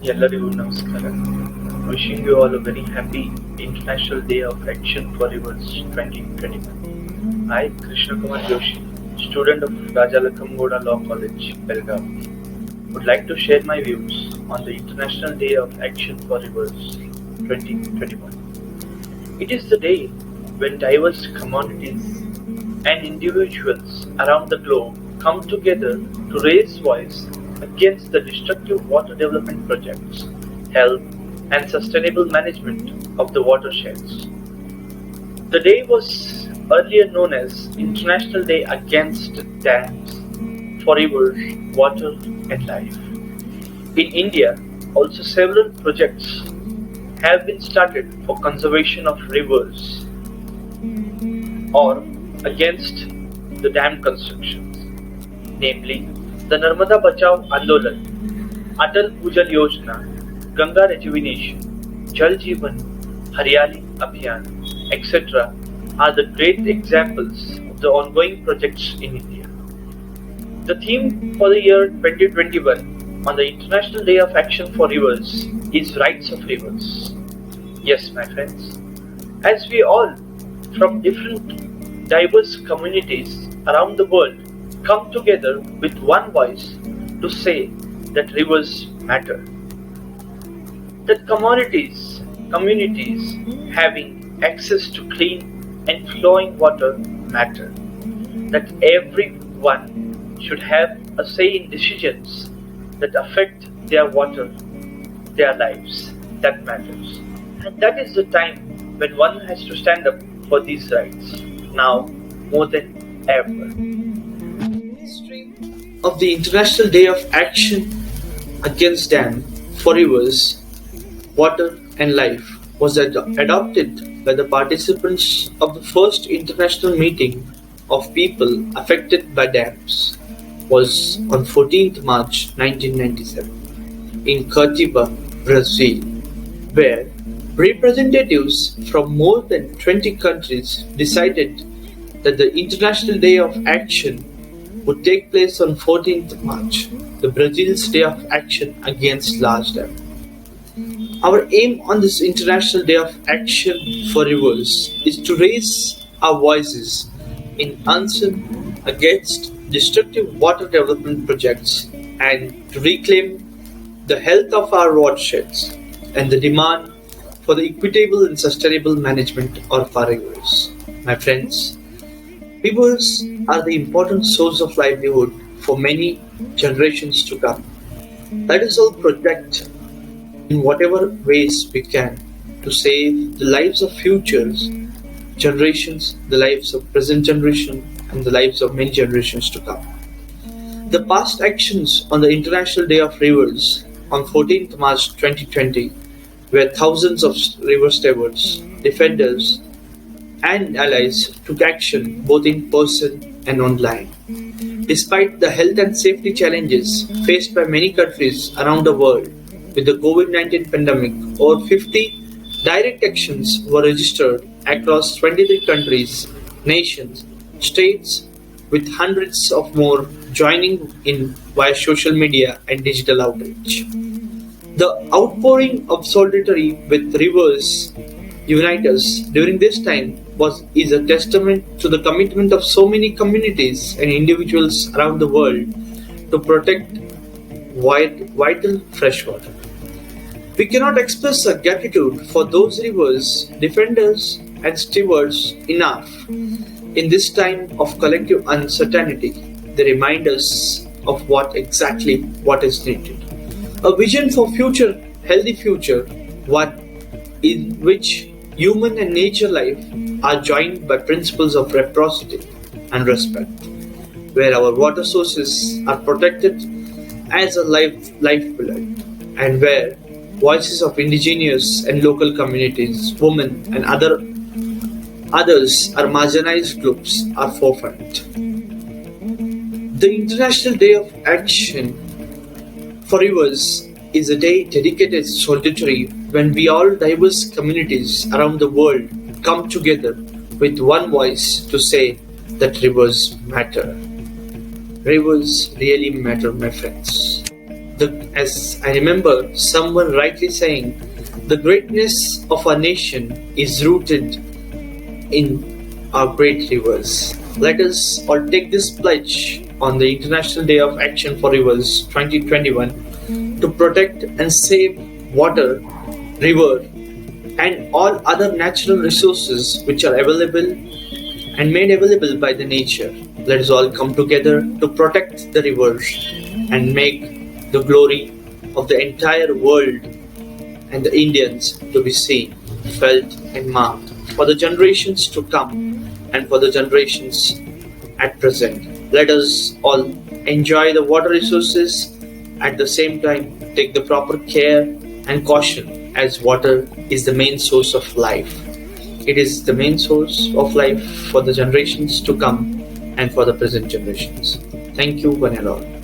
ಎಲ್ಲರಿಗೂ ನಮಸ್ಕಾರ. Wishing you all a very happy International Day of Action for Rivers 2021. I, Krishnakumar Joshi, student of Rajalakhamgoda Law College, Belagavi, would like to share my views on the International Day of Action for Rivers 2021. It is the day when diverse communities and individuals around the globe come together to raise voice against the destructive water development projects, health and sustainable management of the watersheds. The day was earlier known as International Day Against Dams for Rivers, Water and Life. In India, also several projects have been started for conservation of rivers or against the dam constructions, namely the Narmada Bachao Andolan, Atal Bhujal Yojana, Ganga Rejuvenation, Jal Jeevan, Haryali Abhiyan, etc. are the great examples of the ongoing projects in India. The theme for the year 2021 on the International Day of Action for Rivers is Rights of Rivers. Yes, my friends, as we all from different diverse communities around the world come together with one voice to say that rivers matter, that communities having access to clean and flowing water matter, that everyone should have a say in decisions that affect their water, their lives, that matters. And that is the time when one has to stand up for these rights, now more than ever. History of the International Day of Action Against Dam for Rivers, Water and Life was adopted by the participants of the first international meeting of people affected by dams was on 14th March 1997 in Curitiba, Brazil, where representatives from more than 20 countries decided that the International Day of Action would take place on 14th March, the Brazil's Day of Action Against Large Dam. Our aim on this International Day of Action for Rivers is to raise our voices in answer against destructive water development projects and to reclaim the health of our watersheds and the demand for the equitable and sustainable management of our rivers. My friends, rivers are the important source of livelihood for many generations to come. Let us all protect in whatever ways we can to save the lives of future generations, the lives of present generation, and the lives of many generations to come. The past actions on the International Day of Rivers on 14th March 2020, where thousands of river stewards, defenders, and allies took action both in person and online. Despite the health and safety challenges faced by many countries around the world with the COVID-19 pandemic, over 50 direct actions were registered across 23 countries, nations, states, with hundreds of more joining in via social media and digital outreach. The outpouring of solidarity with rivers unite us during this time is a testament to the commitment of so many communities and individuals around the world to protect vital fresh water. We cannot express our gratitude for those rivers, defenders and stewards enough. In this time of collective uncertainty, they remind us of what is needed. A vision for healthy future, one in which human and nature life are joined by principles of reciprocity and respect, where our water sources are protected as a lifeblood, and where voices of indigenous and local communities, women, and others are marginalized groups are forefront. The International Day of Action for Rivers is a day dedicated to solidarity when we all diverse communities around the world come together with one voice to say that rivers matter. Rivers really matter, my friends. As I remember someone rightly saying, the greatness of our nation is rooted in our great rivers. Let us all take this pledge on the International Day of Action for Rivers 2021 to protect and save water, river, and all other natural resources which are available and made available by the nature. Let us all come together to protect the rivers and make the glory of the entire world and the Indians to be seen, felt, and marked for the generations to come and for the generations at present. Let us all enjoy the water resources, at the same time take the proper care and caution, as water is the main source of life. It is the main source of life for the generations to come and for the present generations. Thank you, one and all.